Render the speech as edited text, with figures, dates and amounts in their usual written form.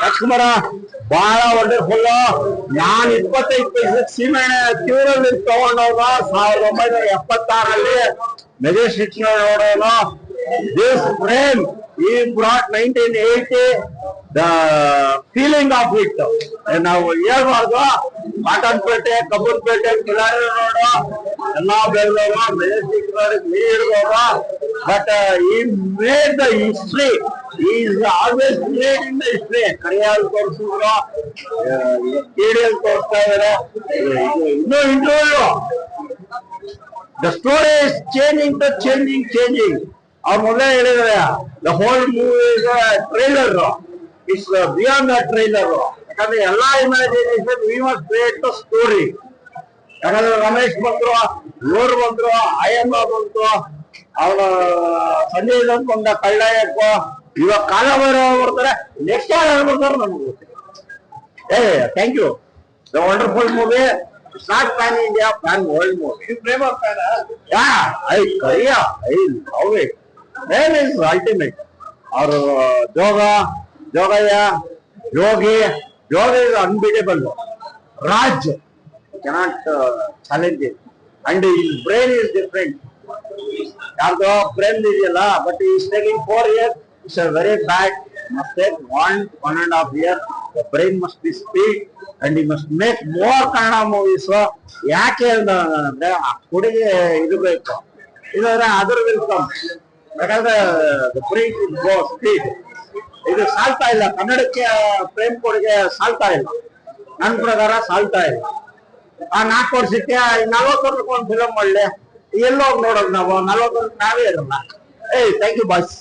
ರಾಜ್ಕುಮಾರ ಬಹಳ ವಂಡರ್ಫುಲ್. ನಾನ್ 25 ಪೈಸೆ ಸೀಮೆಣ್ಣೆ ಕ್ಯೂರಲ್ಲಿ ತಗೊಂಡೋಗ 1976ರಲ್ಲಿ ಮೆಜೆಸ್ಟಿಕ್ ನೋಡೋನು. ದಿಸ್ ಫ್ರೇಮ್ ಈ brought 1980 the feeling of it. ನಾವು ಹೇಳ್ಬಾರ್ದು, ಕಾಟನ್ಪೇಟೆ, ಕಬ್ಬನ್ಪೇಟೆ, ಕಿಲಾರಿ ರೋಡ್ ಎಲ್ಲಾ ಬೆಳೆದವರು, ಮೆಜೆಸ್ಟಿಕ್ ನೀಡಿದವರು. ಬಟ್ ಈ made the history, is always made in the history. ಕರಿಯಲ್ಲಿ ತೋರಿಸಿದ್ರು, ಕೇಡಿಯಲ್ಲಿ ತೋರಿಸ್ತಾ ಇದಾರೆ. ಇನ್ನೂ interview, the story is changing. ಅವ್ರು ಮೊದಲೇ ಹೇಳಿದ್ರೆ the whole movie is trailer, it's beyond the trailer. ಯಾಕಂದ್ರೆ ಎಲ್ಲಾ imagination we must create the story. ಯಾಕಂದ್ರೆ ರಮೇಶ್ ಬಂದ್ರು, ಇವರು ಬಂದ್ರು, ಆಯಮ್ಮ ಬಂತು, ಅವನ ಸಂಜಯ್ ದತ್ ಬಂದ, ಕಳ್ಳಯ್ಯಪ್ಪ, ಇವಾಗ ಕಾಲಭೈರವ ಬರ್ತಾರೆ. ನೆಕ್ಸ್ಟ್ ಯಾರು ಬರ್ತಾರೆ ನಮ್ಗೆ ಗೊತ್ತಿಲ್ಲ. Thank you. The wonderful movie. It's not pan India, pan world movie. You play for pan? Yeah, Korea. I love it. Name is ultimate. Or Jogaya, Yogi is unbeatable. Raj cannot challenge it. And his brain is different. Yardo brain ideyalla, but he is taking 4 years. It's a very bad. Must take 1.5 years. The brain must be speed. And he must make more Kannada movies. ಯಾಕೆ ಅಂದ್ರೆ ಹುಡುಗಿ ಇದು ಬೇಕು, ಇಲ್ಲಾಂದ್ರೆ other will come. ಯಾಕಂದ್ರೆ speed ಇದು ಸಾಲ್ತಾ ಇಲ್ಲ. ಕನ್ನಡಕ್ಕೆ ಪ್ರೇಮ್ ಕೊಡುಗೆ ಸಾಲ್ತಾ ಇಲ್ಲ, ನನ್ನ ಪ್ರಕಾರ ಸಾಲ್ತಾ ಇಲ್ಲ. ಆ 4 ವರ್ಷಕ್ಕೆ 40 ವರ್ಷಕ್ಕೆ ಒಂದು ಫಿಲಮ್ ಮಾಡಲಿ, ಎಲ್ಲೋಗಿ ನೋಡೋದು ನಾವು. 40 ವರ್ಷಕ್ಕೆ ನಾವೇ ಇರಲ್ಲ. Thank you boys.